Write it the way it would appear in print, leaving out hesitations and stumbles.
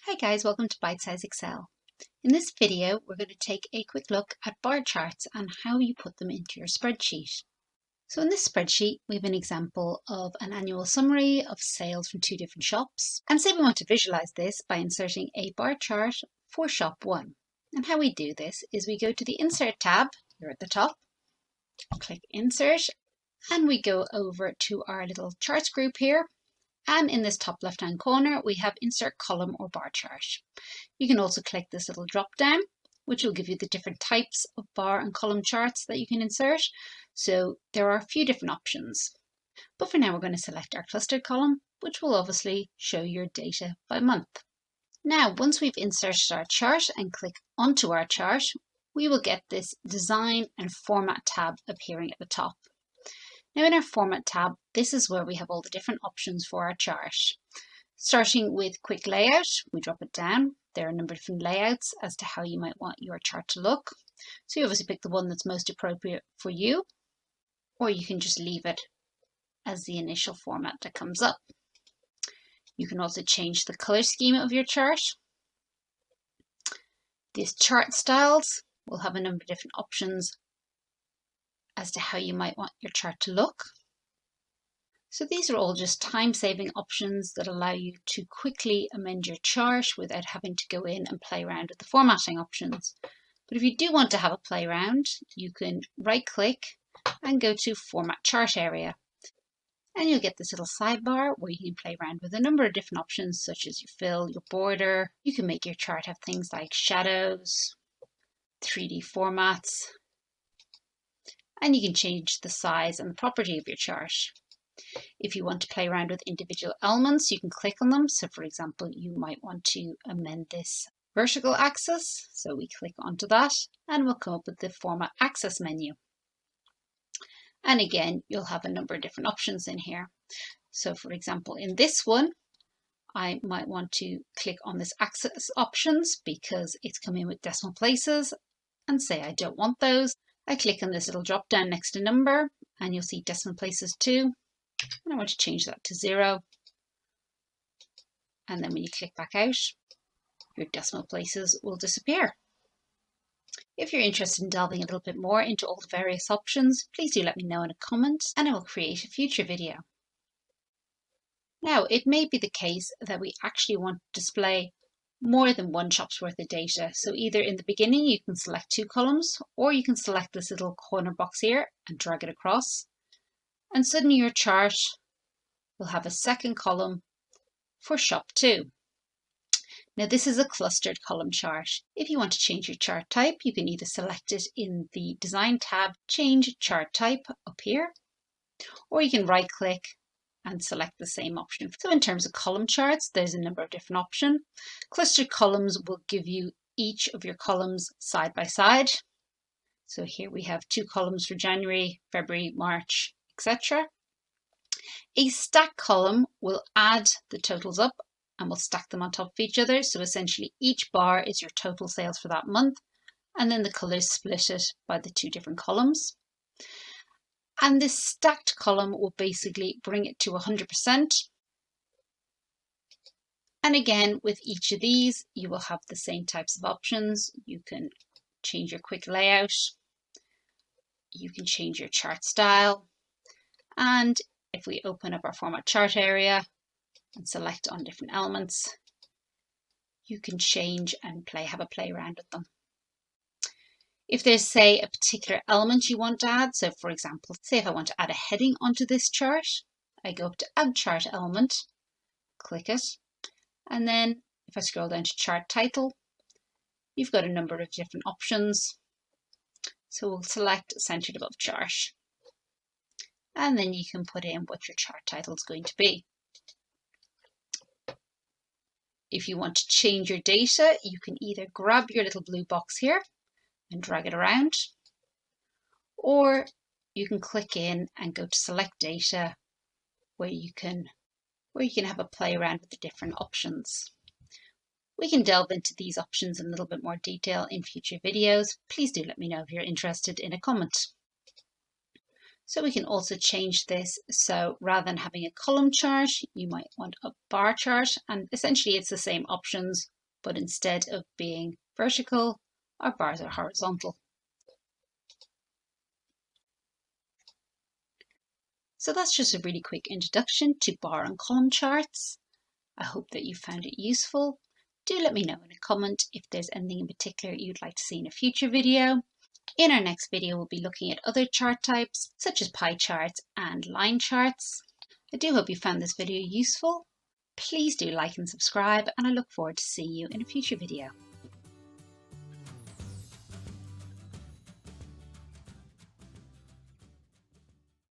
Hi guys, welcome to Bite Size Excel. In this video, we're going to take a quick look at bar charts and how you put them into your spreadsheet. So in this spreadsheet, we have an example of an annual summary of sales from two different shops. And say we want to visualize this by inserting a bar chart for shop 1. And how we do this is we go to the Insert tab here at the top, click Insert, and we go over to our little charts group here. And in this top left hand corner, we have Insert Column or Bar Chart. You can also click this little drop down, which will give you the different types of bar and column charts that you can insert. So there are a few different options. But for now, we're going to select our clustered column, which will obviously show your data by month. Now, once we've inserted our chart and click onto our chart, we will get this Design and Format tab appearing at the top. Now in our Format tab, this is where we have all the different options for our chart. Starting with Quick Layout, we drop it down. There are a number of different layouts as to how you might want your chart to look. So you obviously pick the one that's most appropriate for you, or you can just leave it as the initial format that comes up. You can also change the color scheme of your chart. These chart styles will have a number of different options as to how you might want your chart to look. So these are all just time-saving options that allow you to quickly amend your chart without having to go in and play around with the formatting options. But if you do want to have a play around, you can right-click and go to Format Chart Area. And you'll get this little sidebar where you can play around with a number of different options such as your fill, your border. You can make your chart have things like shadows, 3D formats, and you can change the size and the property of your chart. If you want to play around with individual elements, you can click on them. So for example, you might want to amend this vertical axis. So we click onto that and we'll come up with the Format Axis menu. And again, you'll have a number of different options in here. So for example, in this one, I might want to click on this axis options because it's coming with decimal places, and say I don't want those. I click on this little drop down next to number and you'll see decimal places too. And I want to change that to 0. And then when you click back out, your decimal places will disappear. If you're interested in delving a little bit more into all the various options, please do let me know in a comment and I will create a future video. Now, it may be the case that we actually want to display more than one shop's worth of data. So either in the beginning, you can select 2 columns, or you can select this little corner box here and drag it across. And suddenly your chart will have a second column for shop 2. Now this is a clustered column chart. If you want to change your chart type, you can either select it in the Design tab, Change Chart Type up here, or you can right click and select the same option. So in terms of column charts, there's a number of different options. Clustered columns will give you each of your columns side by side. So here we have 2 columns for January, February, March, etc. A stack column will add the totals up and we'll stack them on top of each other. So essentially each bar is your total sales for that month, and then the colors split it by the 2 different columns. And this stacked column will basically bring it to 100%. And again, with each of these, you will have the same types of options. You can change your quick layout. You can change your chart style. And if we open up our Format Chart area and select on different elements, you can change and have a play around with them. If there's, say, a particular element you want to add, so for example, say if I want to add a heading onto this chart, I go up to Add Chart Element, click it, and then if I scroll down to Chart Title, you've got a number of different options. So we'll select Centered Above Chart, and then you can put in what your chart title is going to be. If you want to change your data, you can either grab your little blue box here and drag it around, or you can click in and go to Select Data where you can have a play around with the different options. We can delve into these options in a little bit more detail in future videos. Please do let me know if you're interested in a comment. So we can also change this. So rather than having a column chart, you might want a bar chart, and essentially it's the same options but instead of being vertical, our bars are horizontal. So that's just a really quick introduction to bar and column charts. I hope that you found it useful. Do let me know in a comment if there's anything in particular you'd like to see in a future video. In our next video, we'll be looking at other chart types, such as pie charts and line charts. I do hope you found this video useful. Please do like and subscribe, and I look forward to seeing you in a future video.